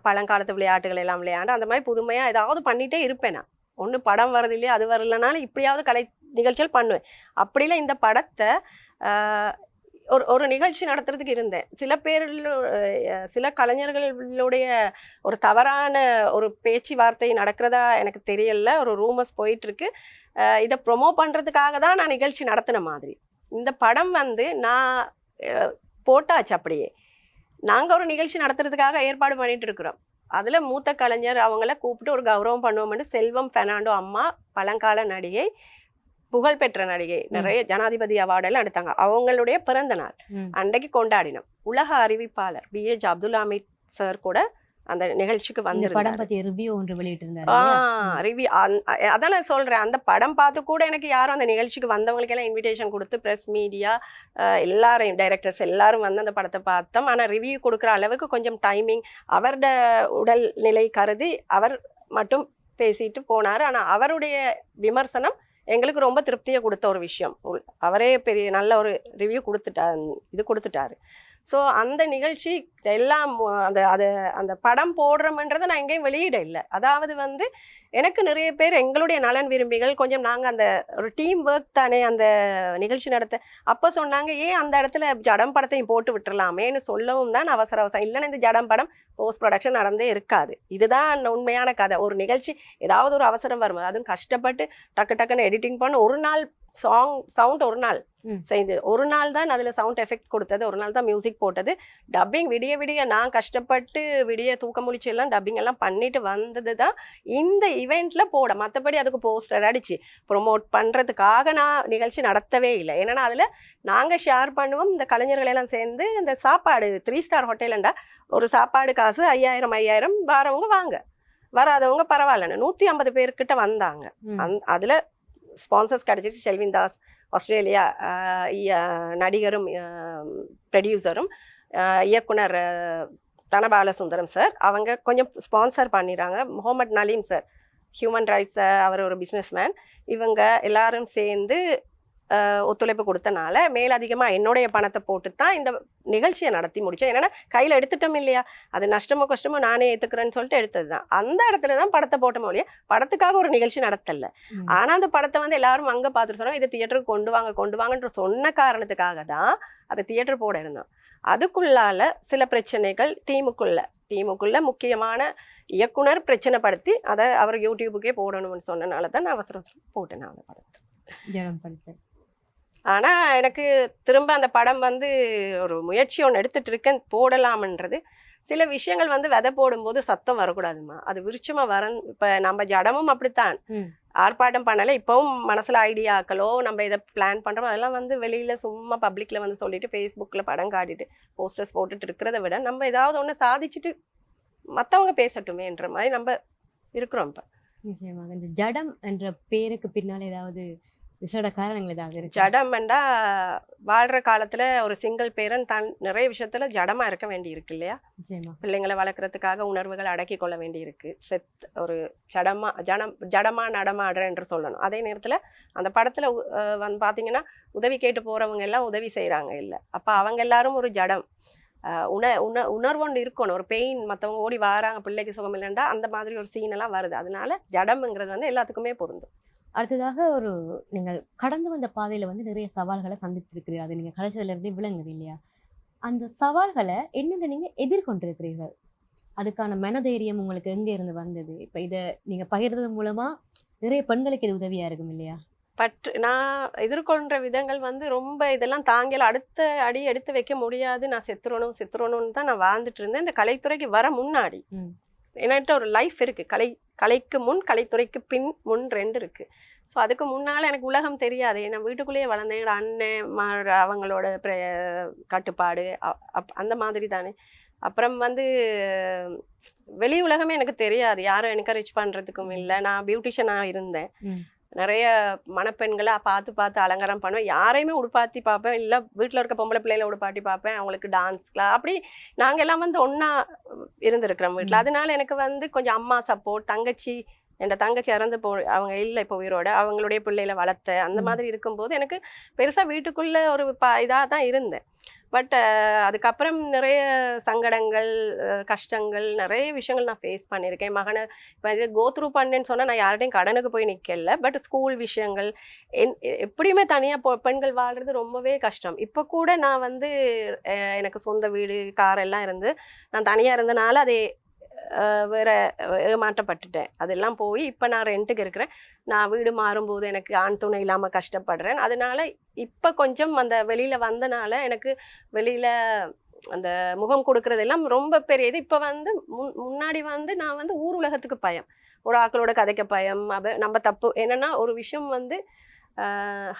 பழங்காலத்து விளையாட்டுகள் எல்லாம் விளையாண்டு அந்த மாதிரி புதுமையாக ஏதாவது பண்ணிகிட்டே இருப்பேன். நான் ஒன்று படம் வரது இல்லையா, அது வரலனாலும் இப்படியாவது கலை நிகழ்ச்சிகள் பண்ணுவேன். அப்படிலாம் இந்த படத்தை ஒரு நிகழ்ச்சி நடத்துறதுக்கு இருந்தேன். சில கலைஞர்களுடைய ஒரு தவறான ஒரு பேச்சுவார்த்தை நடக்கிறதா எனக்கு தெரியல. ஒரு ரூமர்ஸ் போயிட்டுருக்கு. இதை ப்ரொமோ பண்ணுறதுக்காக தான் நான் நிகழ்ச்சி நடத்தின மாதிரி. இந்த படம் வந்து நான் போட்டாச்சு. அப்படியே நாங்கள் ஒரு நிகழ்ச்சி நடத்துறதுக்காக ஏற்பாடு பண்ணிட்டு இருக்கிறோம். அதில் மூத்த கலைஞர் அவங்கள கூப்பிட்டு ஒரு கௌரவம் பண்ணுவோம்னு செல்வம் பெர்னாண்டோ அம்மா, பழங்கால நடிகை, புகழ்பெற்ற நடிகை, நிறைய ஜனாதிபதி அவார்டெல்லாம் எடுத்தாங்க. அவங்களுடைய பிறந்த நாள் அன்றைக்கு கொண்டாடினோம். உலக அறிவிப்பாளர் BH அப்துல் ஹமீத் சார் கூட அந்த நிகழ்ச்சிக்கு வந்து படம் பத்தி ரிவ்யூ ஒன்று வெளியிட்டிருந்தாரு. ரிவ்யூ அதான் நான் சொல்றேன். அந்த படம் பார்த்து கூட எனக்கு யாரும் அந்த நிகழ்ச்சிக்கு வந்தவங்களுக்கெல்லாம் இன்விடேஷன் கொடுத்து ப்ரெஸ் மீடியா எல்லாரையும் டைரக்டர்ஸ் எல்லாரும் வந்து அந்த படத்தை பார்த்தோம். ஆனால் ரிவ்யூ கொடுக்குற அளவுக்கு கொஞ்சம் டைமிங் அவரோட உடல் நிலை கருதி அவர் மட்டும் பேசிட்டு போனார். ஆனால் அவருடைய விமர்சனம் எங்களுக்கு ரொம்ப திருப்தியை கொடுத்த ஒரு விஷயம். அவரே பெரிய நல்ல ஒரு ரிவ்யூ கொடுத்துட்டாரு. ஸோ அந்த நிகழ்ச்சி எல்லாம் அந்த படம் போடுறோம்ன்றதை நான் எங்கேயும் வெளியிட இல்லை. அதாவது வந்து எனக்கு நிறைய பேர் எங்களுடைய நலன் விரும்பிகள் கொஞ்சம் நாங்கள் அந்த ஒரு டீம் ஒர்க் தானே அந்த நிகழ்ச்சி நடத்த அப்போ சொன்னாங்க, ஏன் அந்த இடத்துல ஜடம் படத்தையும் போட்டு விட்டுறலாமேன்னு சொல்லவும் தான் அவசர அவசரம். இல்லைன்னா இந்த ஜடம் படம் போஸ்ட் ப்ரொடக்ஷன் நடந்தே இருக்காது. இதுதான் உண்மையான கதை. ஒரு நிகழ்ச்சி ஏதாவது ஒரு அவசரம் வரும், அதுவும் கஷ்டப்பட்டு டக்குன்னு எடிட்டிங் பண்ண ஒரு நாள் சவுண்ட் ஒரு நாள் செய்து ஒரு நாள் தான் அதில் சவுண்ட் எஃபெக்ட் கொடுத்தது, ஒரு நாள் தான் மியூசிக் போட்டது. டப்பிங் விடிய நான் கஷ்டப்பட்டு தூக்க முழிச்சு எல்லாம் டப்பிங் எல்லாம் பண்ணிட்டு வந்தது தான் இந்த இவெண்ட்ல போட. மற்றபடி அதுக்கு போஸ்டர் அடிச்சு ப்ரொமோட் பண்ணுறதுக்காக நான் நிகழ்ச்சி நடத்தவே இல்லை. ஏன்னா அதில் நாங்கள் ஷேர் பண்ணுவோம். இந்த கலைஞர்களெல்லாம் சேர்ந்து இந்த சாப்பாடு 3 ஸ்டார் ஹோட்டலுண்டா ஒரு சாப்பாடு காசு 5000 வரவங்க வாங்க, வராதவங்க பரவாயில்லன்னு 150 பேர்கிட்ட வந்தாங்க. அதில் ஸ்பான்சர்ஸ் கிடச்சிச்சு. ஷெல்வின் தாஸ் ஆஸ்திரேலியா நடிகரும் ப்ரொடியூசரும் இயக்குனர் தனபாலசுந்தரம் சார் அவங்க கொஞ்சம் ஸ்பான்சர் பண்ணிடுறாங்க. Mohammed Naleem sir human rights, அவர் ஒரு பிஸ்னஸ்மேன். இவங்க எல்லாரும் சேர்ந்து ஒத்துழைப்பு கொடுத்தனால மேலதிகமாக என்னுடைய பணத்தை போட்டு தான் இந்த நிகழ்ச்சியை நடத்தி முடித்தேன். ஏன்னா கையில் எடுத்துட்டோம் இல்லையா, அது நஷ்டமோ கஷ்டமோ நானே ஏற்றுக்கிறேன்னு சொல்லிட்டு எடுத்தது தான். அந்த இடத்துல தான் படத்தை போட்டோமோ இல்லையா, படத்துக்காக ஒரு நிகழ்ச்சி நடத்தலை. ஆனால் அந்த படத்தை வந்து எல்லாரும் அங்கே பார்த்துட்டு சொன்னோம், இதை தியேட்டருக்கு கொண்டு வாங்கன்ற சொன்ன காரணத்துக்காக தான் அதை தியேட்டர் போட இருந்தோம். அதுக்குள்ளால சில பிரச்சனைகள் டீமுக்குள்ள முக்கியமான இயக்குனர் பிரச்சனைப்படுத்தி அதை அவர் யூடியூபுக்கே போடணும்னு சொன்னனால தான் நான் அவசர போட்டேன் அந்த படத்தை. ஆனால் எனக்கு திரும்ப அந்த படம் வந்து ஒரு முயற்சி ஒன்று எடுத்துட்டு இருக்கேன் போடலாம்ன்றது. சில விஷயங்கள் வந்து விதை போடும்போது சத்தம் வரக்கூடாதுமா, அது விருட்சமாக இப்போ நம்ம ஜடமும் அப்படித்தான் ஆர்ப்பாட்டம் பண்ணலை. இப்போவும் மனசில் ஐடியாக்களோ நம்ம இதை பிளான் பண்ணுறோம் அதெல்லாம் வந்து வெளியில் சும்மா பப்ளிக்கில் வந்து சொல்லிட்டு ஃபேஸ்புக்கில் படம் காட்டிட்டு போஸ்டர்ஸ் போட்டுட்டு இருக்கிறத விட நம்ம ஏதாவது ஒன்று சாதிச்சுட்டு மற்றவங்க பேசட்டுமேன்ற மாதிரி நம்ம இருக்கிறோம். இப்போ நிச்சயமாக இந்த ஜடம் என்ற பேருக்கு பின்னால் ஏதாவது விசேட காரணங்கள் ஏதாவது இருக்கு? ஜடம்ண்டா வாழ்கிற காலத்தில் ஒரு சிங்கிள் பேரன் தான் நிறைய விஷயத்தில் ஜடமாக இருக்க வேண்டி இருக்கு இல்லையா. பிள்ளைங்களை வளர்க்குறதுக்காக உணர்வுகள் அடக்கி கொள்ள வேண்டி இருக்கு. ஒரு ஜடமாக நடமாடுற என்று சொல்லணும். அதே நேரத்தில் அந்த படத்தில் வந்து பார்த்தீங்கன்னா உதவி கேட்டு போகிறவங்க எல்லாம் உதவி செய்கிறாங்க இல்லை. அப்போ அவங்க எல்லாரும் ஒரு ஜடம். உணர்வொன்று இருக்கணும். ஒரு பெயின், மற்றவங்க ஓடி வராங்க பிள்ளைக்கு சுகம் இல்லைண்டா அந்த மாதிரி ஒரு சீன் எல்லாம் வருது. அதனால ஜடம்ங்கிறது வந்து எல்லாத்துக்குமே பொருந்தும். அடுத்ததாக நீங்கள் கடந்து வந்த பாதையில வந்து நிறைய சவால்களை சந்தித்திருக்கிறீர்கள். அது நீங்க கதைச்சதுல இருந்தே விளங்குது இல்லையா? அந்த சவால்களை என்னென்ன நீங்க எதிர்கொண்டிருக்கிறீர்கள்? அதுக்கான மனதைரியம் உங்களுக்கு எங்க இருந்து வந்தது? இப்ப இத நீங்க பகிர்றது மூலமா நிறைய பெண்களுக்கு இது உதவியா இருக்கும் இல்லையா? நான் எதிர்கொள்ற விதங்கள் வந்து ரொம்ப இதெல்லாம் தாங்கல. அடுத்த அடி எடுத்து வைக்க முடியாது. நான் செத்துறணும்னு தான் நான் வாழ்ந்துட்டு இருந்தேன். இந்த கலைத்துறைக்கு வர முன்னாடி என்கிட்ட ஒரு லைஃப் இருக்கு. கலைக்கு முன், கலைத்துறைக்கு பின், முன் 2 இருக்கு. ஸோ அதுக்கு முன்னால் எனக்கு உலகம் தெரியாது. நான் வீட்டுக்குள்ளேயே வளர்ந்தேன். என்னோட அண்ணன் அவங்களோட கட்டுப்பாடு அந்த மாதிரி தானே. அப்புறம் வந்து வெளி உலகமே எனக்கு தெரியாது. யாரும் என்கரேஜ் பண்ணுறதுக்கும் இல்லை. நான் பியூட்டிஷியனாக இருந்தேன். நிறைய மணப்பெண்களை பார்த்து அலங்காரம் பண்ணுவேன். யாரையுமே உடுப்பாத்தி பார்ப்பேன். இல்லை வீட்டில் இருக்க பொம்பளை பிள்ளைகளை உடுப்பாட்டி பார்ப்பேன். அவங்களுக்கு டான்ஸ்லாம் அப்படி நாங்கள் எல்லாம் வந்து ஒன்றா இருந்திருக்கிறோம் வீட்டில். அதனால எனக்கு வந்து கொஞ்சம் அம்மா சப்போர்ட், என் தங்கச்சி இறந்து அவங்க இல்லை இப்போ உயிரோட, அவங்களுடைய பிள்ளைகளை வளர்த்த அந்த மாதிரி இருக்கும்போது எனக்கு பெருசாக வீட்டுக்குள்ளே ஒரு இதாக தான் இருந்தேன். பட் அதுக்கப்புறம் நிறைய சங்கடங்கள், கஷ்டங்கள், நிறைய விஷயங்கள் நான் ஃபேஸ் பண்ணியிருக்கேன். மகனை இப்போ இது கோத்ரூ பண்ணேன்னு சொன்னால் நான் யார்கிட்டையும் கடனுக்கு போய் நிற்கல. பட் ஸ்கூல் விஷயங்கள் எப்படியுமே தனியாக பெண்கள் வாழ்கிறது ரொம்பவே கஷ்டம். இப்போ கூட நான் வந்து எனக்கு சொந்த வீடு, கார் எல்லாம் இருந்து நான் தனியாக இருந்தனால அதை வேற ஏமாற்றப்பட்டுட்டேன். அதெல்லாம் போய் இப்போ நான் ரெண்ட்டுக்கு இருக்கிறேன். நான் வீடு மாறும்போது எனக்கு ஆண் துணை இல்லாமல் கஷ்டப்படுறேன். அதனால இப்போ கொஞ்சம் அந்த வெளியில் வந்தனால எனக்கு வெளியில் அந்த முகம் கொடுக்கறதெல்லாம் ரொம்ப பெரியது. இப்போ வந்து முன்னாடி வந்து நான் வந்து ஊர் உலகத்துக்கு பயம், ஒரு ஆக்களோட கதைக்க பயம். நம்ம தப்பு என்னென்னா ஒரு விஷயம் வந்து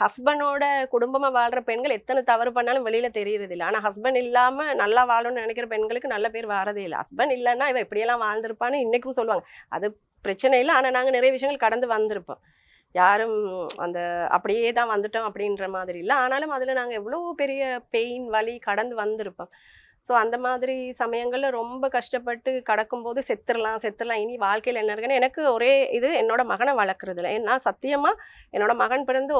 ஹஸ்பண்டோட குடும்பமாக வாழ்கிற பெண்கள் எத்தனை தவறு பண்ணாலும் வெளியில் தெரியறது இல்லை. ஆனால் ஹஸ்பண்ட் இல்லாமல் நல்லா வாழணும்னு நினைக்கிற பெண்களுக்கு நல்ல பேர் வாரதே இல்லை. ஹஸ்பண்ட் இல்லைன்னா இவன் எப்படியெல்லாம் வாழ்ந்திருப்பான்னு இன்றைக்கும் சொல்லுவாங்க. அது பிரச்சனை இல்லை. ஆனால் நாங்கள் நிறைய விஷயங்கள் கடந்து வந்திருப்போம். யாரும் அந்த அப்படியே தான் வந்துட்டோம் அப்படின்ற மாதிரி இல்லை. ஆனாலும் அதில் நாங்கள் எவ்வளோ பெரிய பெயின், வலி கடந்து வந்திருப்போம். ஸோ அந்த மாதிரி சமயங்களில் ரொம்ப கஷ்டப்பட்டு கடக்கும்போது செத்துடலாம் இனி வாழ்க்கையில் என்ன இருக்குன்னு எனக்கு ஒரே இது என்னோட மகனை வளர்க்குறதுல. ஏன்னா சத்தியமாக என்னோட மகன் பிறந்து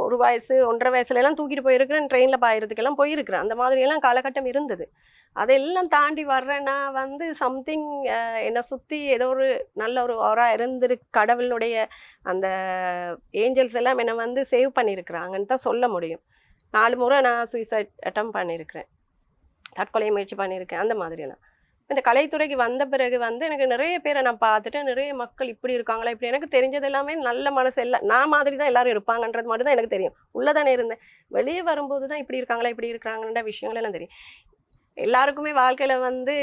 ஒரு வயசு 1.5 வயசுலலாம் தூக்கிட்டு போயிருக்கிறேன். ட்ரெயினில் பாயறதுக்கெல்லாம் போயிருக்கிறேன். அந்த மாதிரியெல்லாம் காலகட்டம் இருந்தது. அதெல்லாம் தாண்டி வர்றேன்னா வந்து சம்திங் என்னை சுற்றி ஏதோ ஒரு நல்ல ஒரு கடவுளுடைய அந்த ஏஞ்சல்ஸ் எல்லாம் என்னை வந்து சேவ் பண்ணியிருக்கிறாங்கன்னு தான் சொல்ல முடியும். 4 முறை நான் சூசைட் அட்டம் பண்ணியிருக்கிறேன், தற்கொலை முயற்சி பண்ணியிருக்கேன். அந்த மாதிரியெல்லாம் இந்த கலைத்துறைக்கு வந்த பிறகு வந்து எனக்கு நிறைய பேரை நான் பார்த்துட்டேன். நிறைய மக்கள் இப்படி இருக்காங்களா, இப்படி எனக்கு தெரிஞ்சது எல்லாமே நல்ல மனசு எல்லாம் நான் மாதிரி தான் எல்லாரும் இருப்பாங்கன்றது மட்டும் தான் எனக்கு தெரியும். உள்ளதானே இருந்தேன். வெளியே வரும்போது தான் இப்படி இருக்காங்களா, இப்படி இருக்கிறாங்கன்ற விஷயங்கள் எல்லாம் தெரியும். எல்லாருக்குமே வாழ்க்கையில் வந்து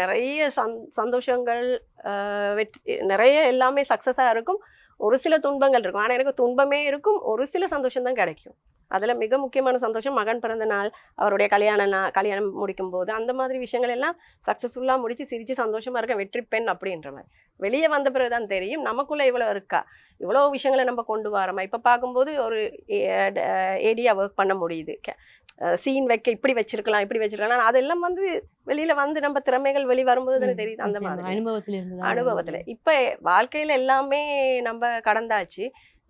நிறைய சந்தோஷங்கள், நிறைய எல்லாமே சக்ஸஸாக இருக்கும். ஒரு சில துன்பங்கள் இருக்கும். ஆனால் எனக்கு துன்பமே இருக்கும், ஒரு சில சந்தோஷம் தான் கிடைக்கும். அதில் மிக முக்கியமான சந்தோஷம் மகன் பிறந்த நாள், அவருடைய கல்யாணம் முடிக்கும் போது அந்த மாதிரி விஷயங்கள் எல்லாம் சக்ஸஸ்ஃபுல்லாக முடித்து சிரித்து சந்தோஷமாக இருக்க வெற்றி பெண் அப்படின்ற மாதிரி. வெளியே வந்த பிறகு தான் தெரியும் நமக்குள்ளே இவ்வளோ இருக்கா, இவ்வளோ விஷயங்களை நம்ம கொண்டு வரோமா. இப்போ பார்க்கும்போது ஒரு ஏடியாக ஒர்க் பண்ண முடியுது, சீன் வைக்க இப்படி வச்சிருக்கலாம். அதெல்லாம் வந்து வெளியில் வந்து நம்ம திறமைகள் வெளி வரும்போது தானே தெரியுது. அந்த மாதிரி அனுபவத்தில் இப்போ வாழ்க்கையில் எல்லாமே நம்ம கடந்தாச்சு.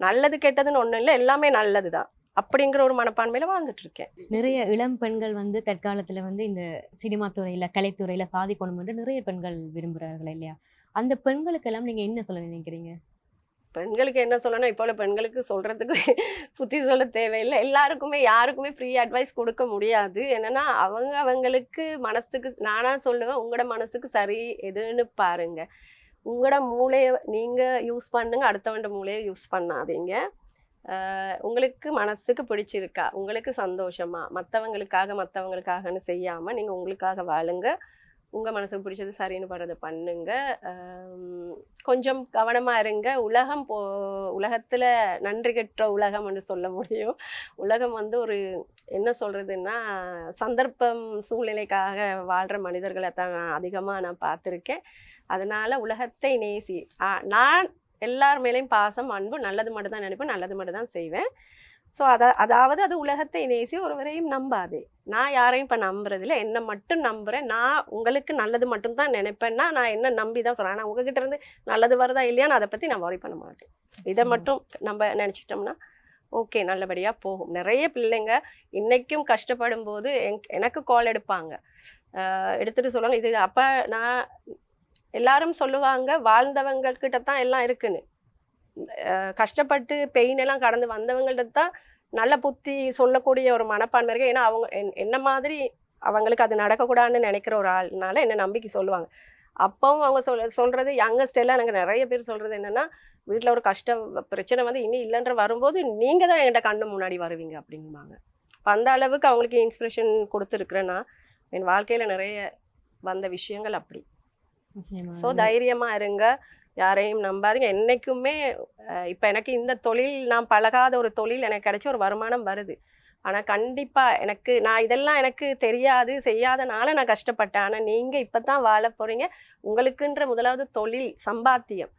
நல்லது கெட்டதுன்னு ஒன்றும் இல்லை, எல்லாமே நல்லது தான் அப்படிங்கிற ஒரு மனப்பான்மையில வாழ்ந்துட்டு இருக்கேன். நிறைய இளம் பெண்கள் வந்து தற்காலத்துல வந்து இந்த சினிமா துறையில, கலைத்துறையில சாதிக்கணும் என்று நிறைய பெண்கள் விரும்புகிறார்கள் இல்லையா? அந்த பெண்களுக்கெல்லாம் நீங்க என்ன சொல்ல நினைக்கிறீங்க? பெண்களுக்கு என்ன சொல்லணும், இப்போ உள்ள பெண்களுக்கு சொல்றதுக்கு புத்தி சொல்ல தேவையில்லை. யாருக்குமே ஃப்ரீ அட்வைஸ் கொடுக்க முடியாது. என்னன்னா அவங்களுக்கு மனசுக்கு நானா சொல்லுவேன், உங்களோட மனசுக்கு சரி எதுன்னு பாருங்க. உங்களோட மூளையை நீங்க யூஸ் பண்ணுங்க, அடுத்தவண்ட மூளையை யூஸ் பண்ணாதீங்க. உங்களுக்கு மனசுக்கு பிடிச்சிருக்கா, உங்களுக்கு சந்தோஷமா, மற்றவங்களுக்காகன்னு செய்யாமல் நீங்கள் உங்களுக்காக வாழுங்க. உங்கள் மனசுக்கு பிடிச்சது சரின்னு படுறதை பண்ணுங்க. கொஞ்சம் கவனமாக இருங்க. உலகத்தில் நன்றி கெட்ட உலகம்னு சொல்ல முடியும். உலகம் வந்து ஒரு என்ன சொல்கிறதுன்னா சந்தர்ப்பம், சூழ்நிலைக்காக வாழ்கிற மனிதர்களை தான் அதிகமாக நான் பார்த்துருக்கேன். அதனால் உலகத்தை நேசி. நான் எல்லார் மேலேயும் பாசம், அன்பு, நல்லது மட்டும் தான் நினைப்பேன், நல்லது மட்டும் தான் செய்வேன். ஸோ அதாவது அது உலகத்தை நேசி ஒருவரையும் நம்பாதே. நான் யாரையும் இப்போ நம்புறதில்லை, என்னை மட்டும் நம்புகிறேன். நான் உங்களுக்கு நல்லது மட்டும்தான் நினைப்பேன்னா நான் என்ன நம்பி தான் சொல்கிறேன். ஆனால் உங்ககிட்ட இருந்து நல்லது வருதா இல்லையான்னு அதை பற்றி நான் வரி பண்ண மாட்டேன். இதை மட்டும் நம்ம நினச்சிட்டோம்னா ஓகே நல்லபடியாக போகும். நிறைய பிள்ளைங்க இன்னைக்கும் கஷ்டப்படும் போது எனக்கு கால் எடுப்பாங்க. எடுத்துட்டு சொல்லுவாங்க, இது அப்போ நான் எல்லாரும் சொல்லுவாங்க வாழ்ந்தவங்கக்கிட்ட தான் எல்லாம் இருக்குன்னு. கஷ்டப்பட்டு பெயின் எல்லாம் கடந்து வந்தவங்கள்ட்ட தான் நல்ல புத்தி சொல்லக்கூடிய ஒரு மனப்பான்மை இருக்கு. ஏன்னா அவங்க என்ன மாதிரி அவங்களுக்கு அது நடக்கக்கூடாதுன்னு நினைக்கிற ஒரு ஆள்னால என்ன நம்பிக்கை சொல்லுவாங்க. அப்பவும் அவங்க சொல்றது யங்கஸ்ட் எல்லாம் எனக்கு நிறைய பேர் சொல்றது என்னன்னா, வீட்டில் ஒரு கஷ்டம் பிரச்சனை வந்து இனி இல்லைன்ற வரும்போது நீங்க தான் என்கிட்ட கண்ணு முன்னாடி வருவீங்க அப்படிங்குவாங்க. அந்த அளவுக்கு அவங்களுக்கு இன்ஸ்பிரேஷன் கொடுத்துருக்குறேன்னா என் வாழ்க்கையில நிறைய வந்த விஷயங்கள் அப்படி. ஸோ தைரியமா இருங்க, யாரையும் நம்பாதீங்க. என்னைக்குமே இப்போ எனக்கு இந்த தொழில், நான் பழகாத ஒரு தொழில் எனக்கு கிடைச்ச ஒரு வருமானம் வருது. ஆனால் கண்டிப்பாக நான் இதெல்லாம் எனக்கு தெரியாது, செய்யாதனால நான் கஷ்டப்பட்டேன். ஆனால் நீங்கள் இப்போ தான் வாழ போகிறீங்க. உங்களுக்குன்ற முதலாவது தொழில் சம்பாத்தியம்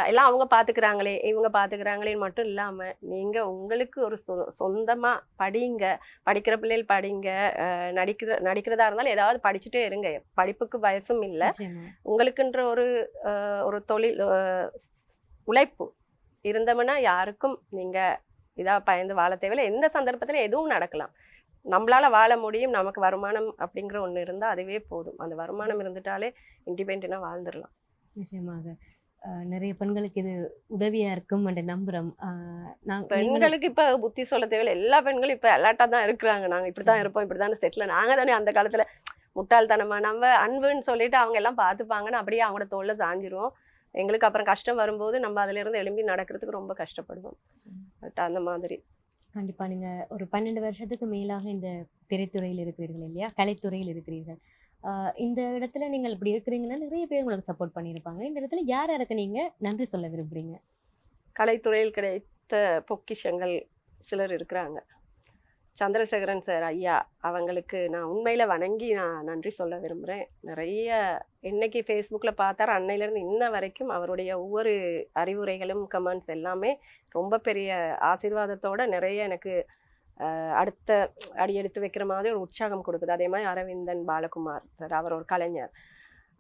எல்லாம் அவங்க பார்த்துக்கிறாங்களே இவங்க பார்த்துக்கிறாங்களேன்னு மட்டும் இல்லாமல் நீங்கள் உங்களுக்கு ஒரு சொந்தமாக படிங்க, படிக்கிற பிள்ளைகள் படிங்க, நடிக்கிறதா இருந்தாலும் ஏதாவது படிச்சுட்டே இருங்க. படிப்புக்கு வயசும் இல்லை. உங்களுக்குன்ற ஒரு தொழில் உழைப்பு இருந்தோம்னா யாருக்கும் நீங்கள் இதாக பயந்து வாழ தேவையில்லை. எந்த சந்தர்ப்பத்தில் எதுவும் நடக்கலாம். நம்மளால் வாழ முடியும், நமக்கு வருமானம் அப்படிங்கிற ஒன்று இருந்தால் அதுவே போதும். அந்த வருமானம் இருந்துட்டாலே இண்டிபெண்டாக வாழ்ந்துடலாம். நிச்சயமாக நிறைய பெண்களுக்கு இது உதவியா இருக்கும் என்ற நம்புறோம். பெண்களுக்கு இப்போ புத்தி சொல்ல தேவையில்லை. எல்லா பெண்களும் இப்போ அலர்ட்டாக தான் இருக்கிறாங்க. நாங்கள் இப்படி தான் இருப்போம், இப்படி தான் செட்டில். நாங்கள் தானே அந்த காலத்தில் முட்டாள்தனமாக நம்ம அன்புன்னு சொல்லிட்டு அவங்க எல்லாம் பார்த்துப்பாங்கன்னு அப்படியே அவங்களோட தோளில் சாஞ்சிருவோம். எங்களுக்கு அப்புறம் கஷ்டம் வரும்போது நம்ம அதிலிருந்து எழும்பி நடக்கிறதுக்கு ரொம்ப கஷ்டப்படுவோம். பட் அந்த மாதிரி கண்டிப்பாக நீங்கள் ஒரு 12 வருஷத்துக்கு மேலாக இந்த திரைத்துறையில் இருக்கிறீர்கள் இல்லையா, கலைத்துறையில் இருக்கிறீர்கள். இந்த இடத்துல நீங்கள் இப்படி இருக்கிறீங்கன்னா நிறைய பேர் உங்களுக்கு சப்போர்ட் பண்ணியிருப்பாங்க. இந்த இடத்துல யார் யாருக்கு நீங்கள் நன்றி சொல்ல விரும்புகிறீங்க? கலைத்துறையில் கிடைத்த பொக்கிஷங்கள் சிலர் இருக்கிறாங்க. சந்திரசேகரன் சார் ஐயா அவங்களுக்கு நான் உண்மையில் வணங்கி நான் நன்றி சொல்ல விரும்புகிறேன். நிறைய என்னைக்கு ஃபேஸ்புக்கில் பார்த்தார் அன்னையிலேருந்து இன்ன வரைக்கும் அவருடைய ஒவ்வொரு அறிவுரைகளும் கமெண்ட்ஸ் எல்லாமே ரொம்ப பெரிய ஆசீர்வாதத்தோடு நிறைய எனக்கு அடுத்த அடி எடுத்து வைக்கிற மாதிரி ஒரு உற்சாகம் கொடுக்குது. அதே மாதிரி அரவிந்தன் பாலகுமார் சார், அவர் ஒரு கலைஞர்.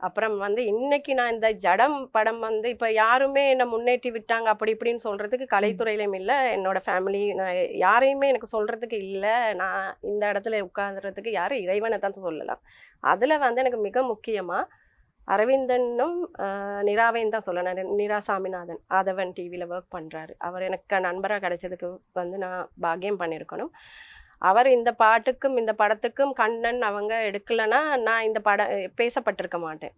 அப்புறம் வந்து இன்னைக்கு நான் இந்த ஜடம் படம் வந்து இப்போ யாருமே என்னை முன்னேற்றி விட்டாங்க அப்படி இப்படின்னு சொல்கிறதுக்கு கலைத்துறையிலும் இல்லை, என்னோட ஃபேமிலி, நான் யாரையுமே எனக்கு சொல்கிறதுக்கு இல்லை. நான் இந்த இடத்துல உட்காந்துறதுக்கு யாரும் இறைவனை தான் சொல்லலாம். அதில் வந்து எனக்கு மிக முக்கியமாக அரவிந்தனும் நிராவையும் தான் சொல்லணும். நிரா சாமிநாதன் ஆதவன் டிவியில் ஒர்க் பண்ணுறாரு. அவர் எனக்கு நண்பராக கிடைச்சதுக்கு வந்து நான் பாக்கியம் பண்ணியிருக்கணும். அவர் இந்த பாட்டுக்கும் இந்த படத்துக்கும் கண்ணன் அவங்க எடுக்கலைன்னா நான் இந்த படம் பேசப்பட்டிருக்க மாட்டேன்.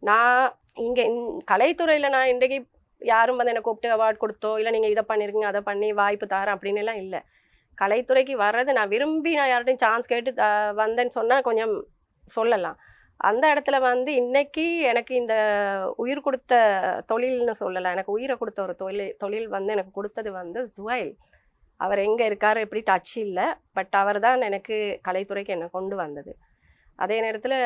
நான் இங்கே கலைத்துறையில் நான் இன்றைக்கு யாரும் வந்து என்னை கூப்பிட்டு அவார்ட் கொடுத்தோ இல்லை நீங்கள் இதை பண்ணியிருக்கீங்க அதை பண்ணி வாய்ப்பு தரேன் அப்படின்னு எல்லாம் இல்லை. கலைத்துறைக்கு வர்றது நான் விரும்பி நான் யார்கிட்டையும் சான்ஸ் கேட்டு வந்தேன்னு சொன்னால் கொஞ்சம் சொல்லலாம். அந்த இடத்துல வந்து இன்னைக்கு எனக்கு இந்த உயிர் கொடுத்த தொழில்னு சொல்லலாம், எனக்கு உயிரை கொடுத்த ஒரு தொழில் வந்து எனக்கு கொடுத்தது வந்து சுஹைல். அவர் எங்கே இருக்கார் எப்படி டச் இல்லை, பட் அவர் தான் எனக்கு கலைத்துறைக்கு என்னை கொண்டு வந்தது. அதே நேரத்தில்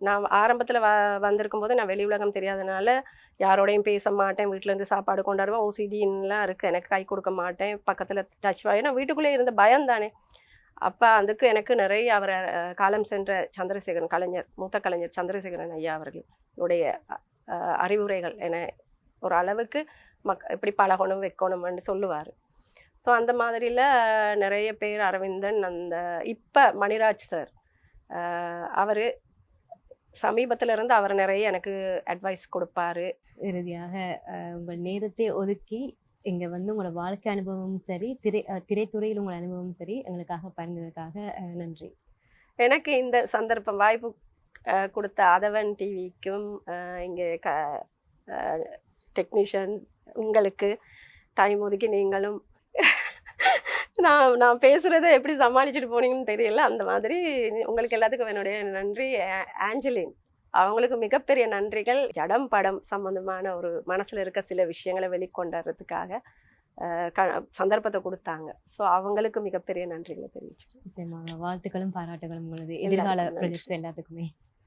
நான் ஆரம்பத்தில் வந்திருக்கும் போது நான் வெளி உலகம் தெரியாதனால யாரோடையும் பேச மாட்டேன், வீட்டிலேருந்து சாப்பாடு கொண்டாடுவேன், ஓசிடின்லாம் இருக்குது, எனக்கு கை கொடுக்க மாட்டேன், பக்கத்தில் டச் ஏன்னா வீட்டுக்குள்ளே இருந்த பயம் தானே. அப்போ அதுக்கு எனக்கு நிறைய அவர் காலம் சென்ற சந்திரசேகரன் கலைஞர், மூத்த கலைஞர் சந்திரசேகரன் ஐயா அவர்களுடைய அறிவுரைகள் என ஒரு அளவுக்கு எப்படி பழகணும் வைக்கணும்னு சொல்லுவார். ஸோ அந்த மாதிரியில் நிறைய பேர், அரவிந்தன், அந்த இப்போ மணிராஜ் சார் அவர் சமீபத்தில் இருந்து அவர் நிறைய எனக்கு அட்வைஸ் கொடுப்பாரு. இறுதியாக உங்கள் நேரத்தை ஒதுக்கி இங்கே வந்து உங்களோட வாழ்க்கை அனுபவமும் சரி, திரைத்துறையில் உங்கள் அனுபவமும் சரி எங்களுக்காக பண்ணதுக்காக நன்றி. எனக்கு இந்த சந்தர்ப்பம் வாய்ப்பு கொடுத்த ஆதவன் டிவிக்கும் இங்கே டெக்னீஷியன்ஸ் உங்களுக்கு டைம் ஒதுக்கி நீங்களும் நான் பேசுகிறத எப்படி சமாளிச்சுட்டு போனீங்கன்னு தெரியல. அந்த மாதிரி உங்களுக்கு எல்லாத்துக்கும் என்னுடைய நன்றி. ஆஞ்சலின் அவங்களுக்கு மிகப்பெரிய நன்றிகள். ஜடம் படம் சம்மந்தமான ஒரு மனசில் இருக்க சில விஷயங்களை வெளிக்கொண்டுறதுக்காக சந்தர்ப்பத்தை கொடுத்தாங்க. ஸோ அவங்களுக்கு மிகப்பெரிய நன்றிகளை தெரிவிச்சுக்கிறேன். வாழ்த்துக்களும் பாராட்டுகளும் உங்களது எதிர்கால ப்ராஜெக்ட்ஸ் எல்லாத்துக்குமே.